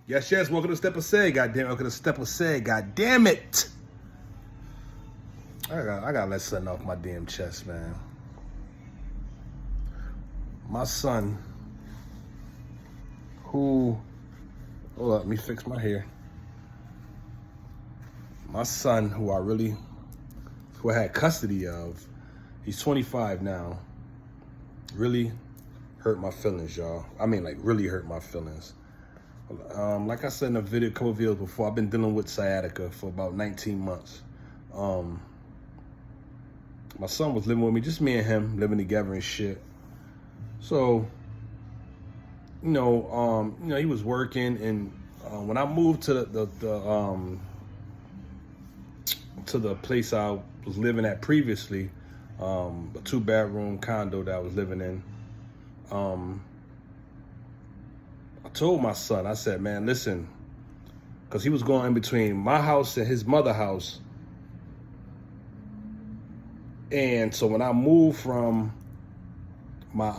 Yes, yes, welcome to Step Aside, goddamn. Welcome to Step Aside, goddamn it. I gotta let something off my damn chest, man. My son, hold up, let me fix my hair. My son, who I had custody of, he's 25 now, really hurt my feelings, y'all. I mean, like, really hurt my feelings. Like I said in a couple of videos before, I've been dealing with sciatica for about 19 months. My son was living with me, just me and him, living together and shit. So, he was working, and when I moved to the place I was living at previously, a 2-bedroom condo that I was living in, I told my son, I said, man, listen, because he was going in between my house and his mother's house. And so when I moved from my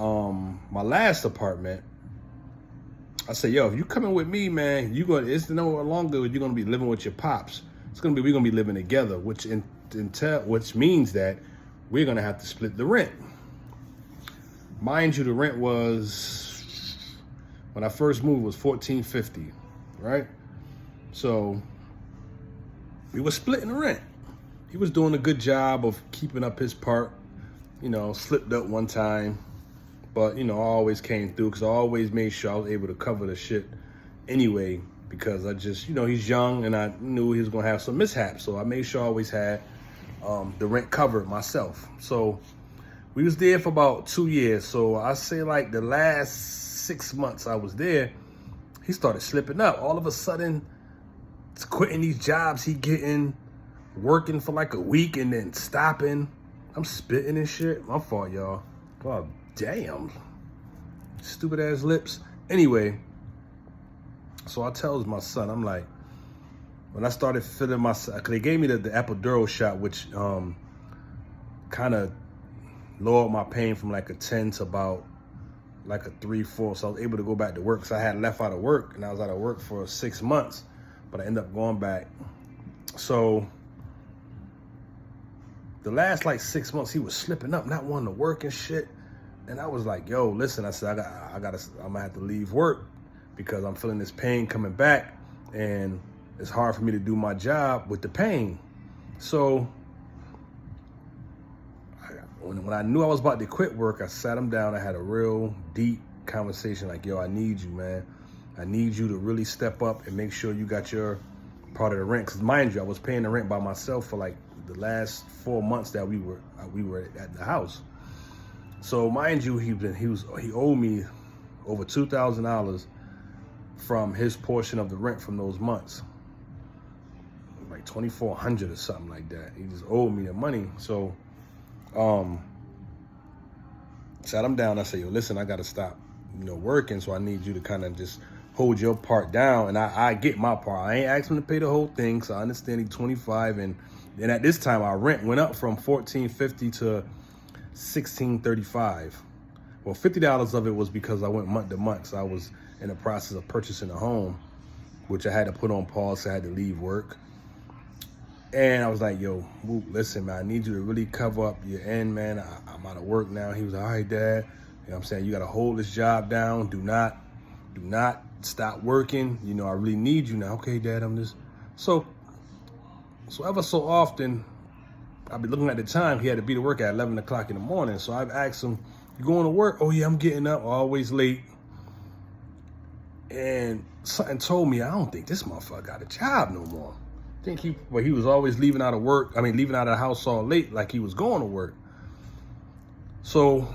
last apartment, I said, yo, if you coming with me, man, it's no longer you're gonna be living with your pops. We're gonna be living together, which means that we're gonna have to split the rent. Mind you, the rent was, when I first moved, was $14.50, right? So we were splitting the rent. He was doing a good job of keeping up his part, slipped up one time, but I always came through because I always made sure I was able to cover the shit anyway, because I just, he's young and I knew he was gonna have some mishaps. So I made sure I always had the rent covered myself. So we was there for about 2 years. So I say like the last 6 months I was there, he started slipping up. All of a sudden, quitting these jobs he getting, working for like a week and then stopping. I'm spitting and shit. My fault, y'all. God damn. Stupid ass lips. Anyway, so I tells my son, I'm like, when I started feeling myself, they gave me the epidural shot, which kind of lowered my pain from like a 10 to about like a 3-4. So I was able to go back to work. So I had left out of work, and I was out of work for 6 months, but I ended up going back. So the last like 6 months, he was slipping up, not wanting to work and shit. And I was like, yo, listen, I said, I'm gonna have to leave work because I'm feeling this pain coming back, and it's hard for me to do my job with the pain. So when I knew I was about to quit work, I sat him down. I had a real deep conversation like, yo, I need you, man. I need you to really step up and make sure you got your part of the rent. Because mind you, I was paying the rent by myself for like the last 4 months that we were at the house. So mind you, he owed me over $2,000 from his portion of the rent from those months, like $2,400 or something like that. He just owed me the money. So sat him down. I said, yo, listen, I got to stop, working. So I need you to kind of just hold your part down. And I get my part. I ain't asking him to pay the whole thing. So I understand he's 25. And at this time, our rent went up from $14.50 to $16.35. Well, $50 of it was because I went month to month. So I was in the process of purchasing a home, which I had to put on pause. So I had to leave work. And I was like, yo, Mook, listen, man, I need you to really cover up your end, man. I'm out of work now. He was like, all right, Dad. You know what I'm saying? You got to hold this job down. Do not stop working. I really need you now. Okay, Dad, I'm just. So ever so often, I'll be looking at the time. He had to be to work at 11 o'clock in the morning. So I've asked him, you going to work? Oh, yeah, I'm getting up. Always late. And something told me, I don't think this motherfucker got a job no more. He was always leaving out of the house all late, like he was going to work. So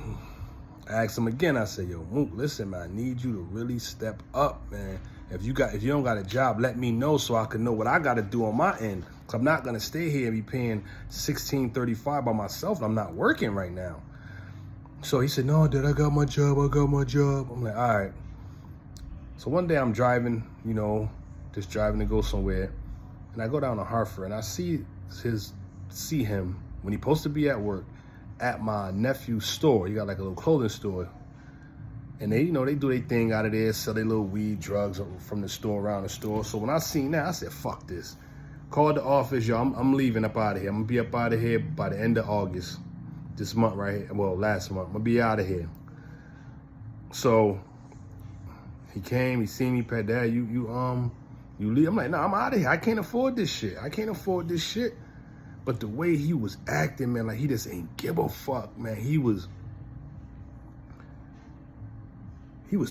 I asked him again. I said, yo, Mook, listen, man, I need you to really step up, man. If you don't got a job, let me know so I can know what I got to do on my end. Cause I'm not gonna stay here and be paying $16.35 by myself. I'm not working right now. So he said, no, Dad, I got my job. I'm like, all right. So one day I'm driving, just driving to go somewhere. And I go down to Hartford and I see him when he's supposed to be at work at my nephew's store. He got like a little clothing store. And they, you know, they do their thing out of there, sell their little weed, drugs from the store, around the store. So when I seen that, I said, fuck this. Called the office, yo, I'm leaving up out of here. I'm gonna be up out of here by the end of August. This month right here, well, last month. I'm gonna be out of here. So he came, he seen me, Pat, Dad, you leave. I'm like, no, I'm out of here. I can't afford this shit. I can't afford this shit. But the way he was acting, man, like he just ain't give a fuck, man. He was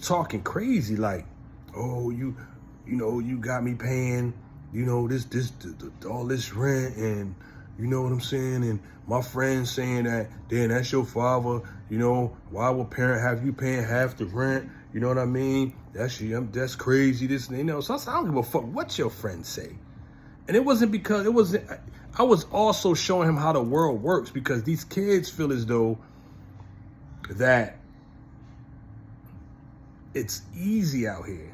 talking crazy, like, oh, you know, you got me paying, you know, all this rent, and you know what I'm saying, and my friends saying that, then that's your father, you know, why would parent have you paying half the rent, you know what I mean, that's crazy, this, you know, so I said, I don't give a fuck what your friends say. And it wasn't because, I was also showing him how the world works, because these kids feel as though that it's easy out here,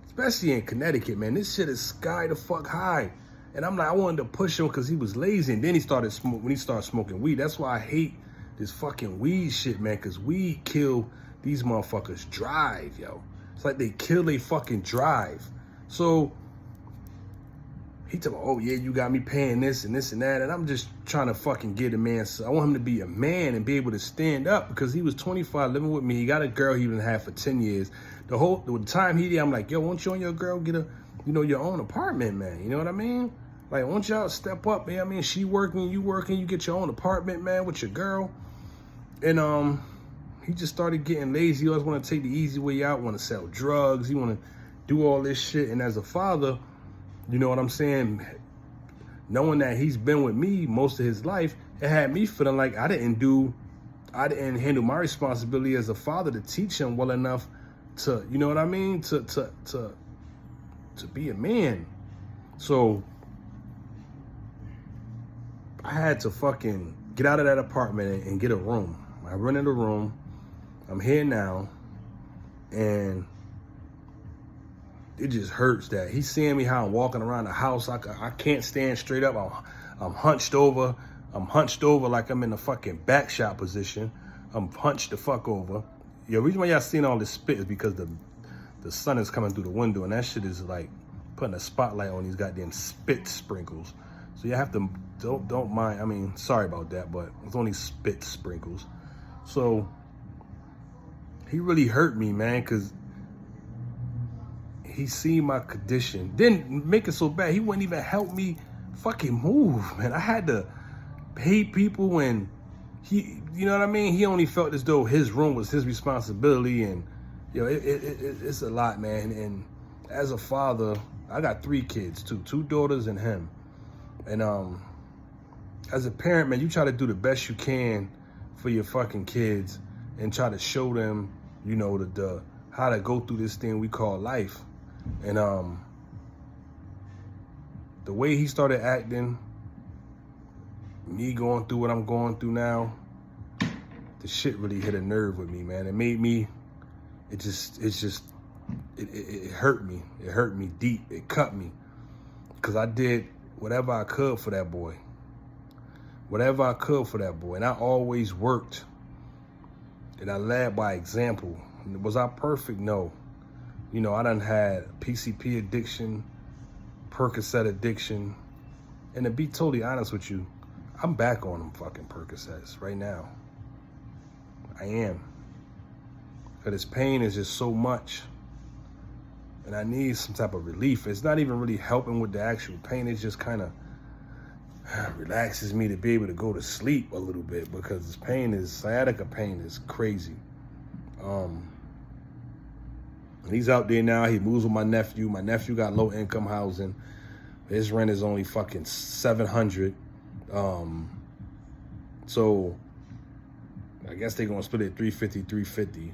especially in Connecticut, man. This shit is sky the fuck high. And I'm like, I wanted to push him because he was lazy. And then he started smoking weed. That's why I hate this fucking weed shit, man, because weed kill these motherfuckers drive, yo. It's like they kill they fucking drive. So he told me, oh yeah, you got me paying this and this and that. And I'm just trying to fucking get a man. So I want him to be a man and be able to stand up, because he was 25 living with me. He got a girl he been had for 10 years. The time he did, I'm like, yo, won't you and your girl get your own apartment, man? You know what I mean? Like, won't y'all step up, man? I mean, she working, you get your own apartment, man, with your girl. And he just started getting lazy. He always want to take the easy way out, want to sell drugs. He want to do all this shit. And as a father, you know what I'm saying? Knowing that he's been with me most of his life, it had me feeling like I didn't handle my responsibility as a father to teach him well enough to, you know what I mean? To be a man. So I had to fucking get out of that apartment and get a room. I rented a room. I'm here now, and it just hurts that he's seeing me how I'm walking around the house. I can't stand straight up. I'm hunched over. I'm hunched over like I'm in a fucking back shot position. I'm hunched the fuck over. The reason why y'all seeing all this spit is because the sun is coming through the window, and that shit is like putting a spotlight on these goddamn spit sprinkles. So you have to, don't mind. I mean, sorry about that, but it's only spit sprinkles. So he really hurt me, man, because he seen my condition. Didn't make it so bad. He wouldn't even help me fucking move, man. I had to pay people, and he, you know what I mean? He only felt as though his room was his responsibility, and you know, it's a lot, man. And as a father, I got 3 kids too, 2 daughters and him. And as a parent, man, you try to do the best you can for your fucking kids and try to show them, you know, the how to go through this thing we call life. And the way he started acting, me going through what I'm going through now, the shit really hit a nerve with me, man. It made me, it hurt me. It hurt me deep. It cut me, because I did whatever I could for that boy. Whatever I could for that boy. And I always worked. And I led by example. Was I perfect? No. You know, I done had PCP addiction, Percocet addiction. And to be totally honest with you, I'm back on them fucking Percocets right now. I am. Because this pain is just so much. And I need some type of relief. It's not even really helping with the actual pain. It just kind of relaxes me to be able to go to sleep a little bit, because this pain sciatica pain is crazy. And he's out there now. He moves with my nephew. My nephew got low income housing. His rent is only fucking $700. So I guess they're gonna split it $350.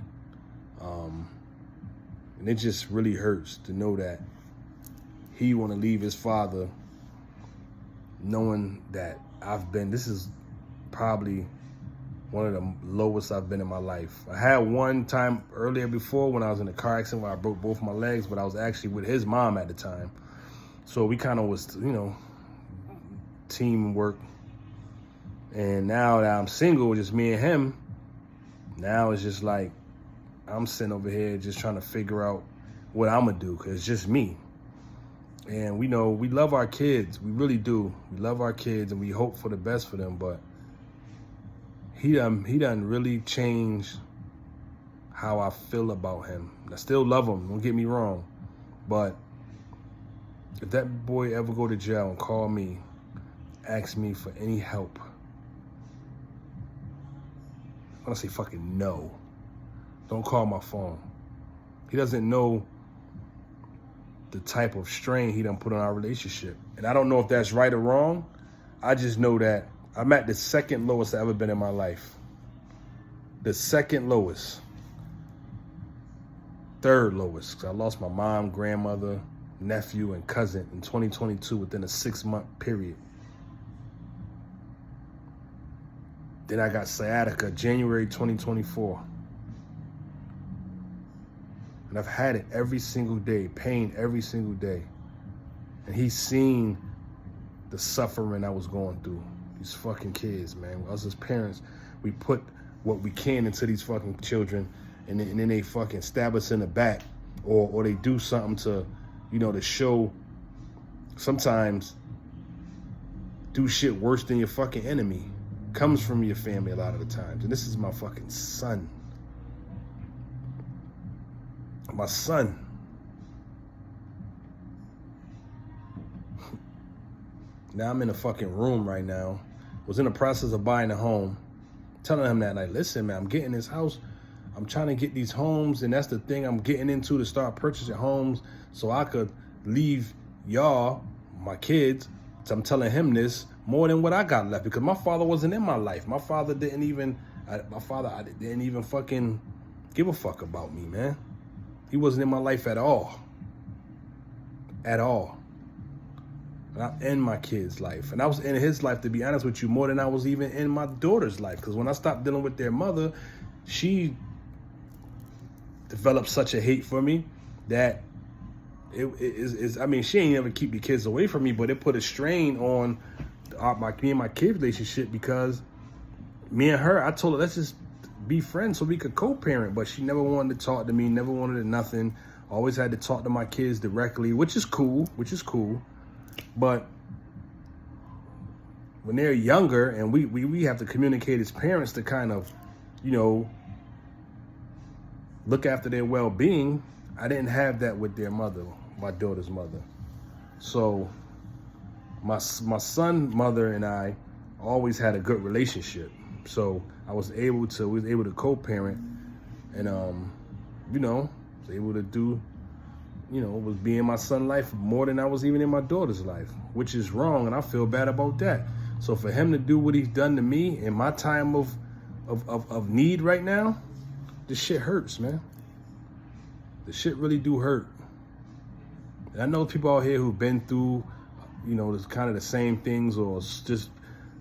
And it just really hurts to know that he want to leave his father, knowing that this is probably one of the lowest I've been in my life. I had one time earlier before when I was in a car accident where I broke both my legs, but I was actually with his mom at the time. So we kind of was, you know, teamwork. And now that I'm single, just me and him, now it's just like, I'm sitting over here just trying to figure out what I'm gonna do, because it's just me. And we know we love our kids. We really do. We love our kids and we hope for the best for them, but he done really changed how I feel about him. I still love him, don't get me wrong. But if that boy ever go to jail and call me, ask me for any help, I'm gonna say fucking no. Don't call my phone. He doesn't know the type of strain he done put on our relationship. And I don't know if that's right or wrong. I just know that I'm at the second lowest I've ever been in my life. The second lowest. Third lowest, because I lost my mom, grandmother, nephew, and cousin in 2022 within a 6-month period. Then I got sciatica January 2024. And I've had it every single day, pain every single day. And he's seen the suffering I was going through. These fucking kids, man. Us as parents, we put what we can into these fucking children, and then they fucking stab us in the back, or they do something to, to show, sometimes do shit worse than your fucking enemy. Comes from your family a lot of the times. And this is my fucking son. My son. Now I'm in a fucking room right now. Was in the process of buying a home. Telling him that, like, listen, man, I'm getting this house. I'm trying to get these homes, and that's the thing I'm getting into, to start purchasing homes so I could leave y'all, my kids. So I'm telling him this more than what I got left, because my father wasn't in my life. My father didn't even fucking give a fuck about me, man. He wasn't in my life at all. At all. And I'm in my kid's life. And I was in his life, to be honest with you, more than I was even in my daughter's life. Because when I stopped dealing with their mother, she developed such a hate for me that she ain't ever keep the kids away from me, but it put a strain on me and my kid relationship, because me and her, I told her, let's just be friends so we could co-parent, but she never wanted to talk to me, never wanted to nothing. Always had to talk to my kids directly, which is cool. But when they're younger and we have to communicate as parents to kind of, look after their well-being, I didn't have that with their mother, my daughter's mother. So my son, mother, and I always had a good relationship. So we was able to co-parent, and was able to do, was be in my son's life more than I was even in my daughter's life, which is wrong, and I feel bad about that. So for him to do what he's done to me in my time of need right now, this shit hurts, man. The shit really do hurt. And I know people out here who've been through, this kind of the same things, or just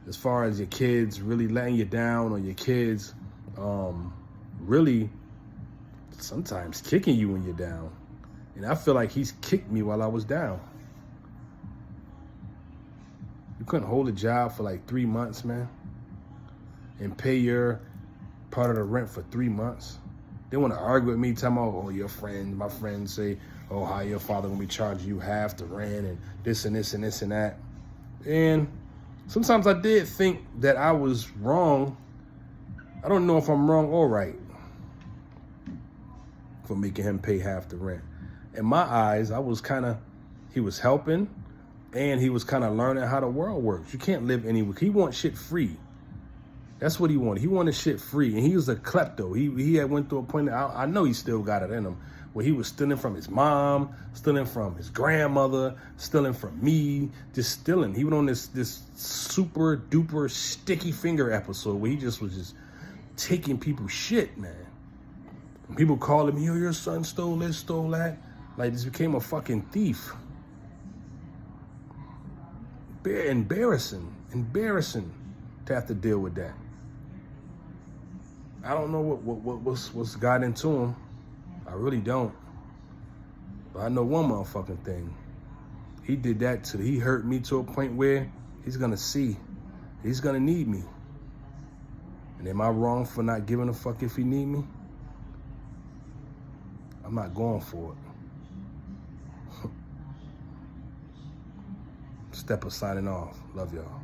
as far as your kids really letting you down, or your kids really sometimes kicking you when you're down. And I feel like he's kicked me while I was down. You couldn't hold a job for like 3 months, man, and pay your part of the rent for 3 months. They want to argue with me, talking about, my friends say, how your father gonna be charging you half the rent and this and this and this and that. And sometimes I did think that I was wrong. I don't know if I'm wrong or right for making him pay half the rent. In my eyes, he was helping, and he was kind of learning how the world works. You can't live anywhere. He wants shit free. That's what he wanted. He wanted shit free, and he was a klepto. He had went through a point that I know he still got it in him, where he was stealing from his mom, stealing from his grandmother, stealing from me, just stealing. He went on this super duper sticky finger episode where he just was just taking people's shit, man. And people calling me, your son stole this, stole that. Like, this became a fucking thief. Embarrassing to have to deal with that. I don't know what's got into him. I really don't. But I know one motherfucking thing. He did that he hurt me to a point where he's gonna see. He's gonna need me. And am I wrong for not giving a fuck if he need me? I'm not going for it. Steppa signing off. Love y'all.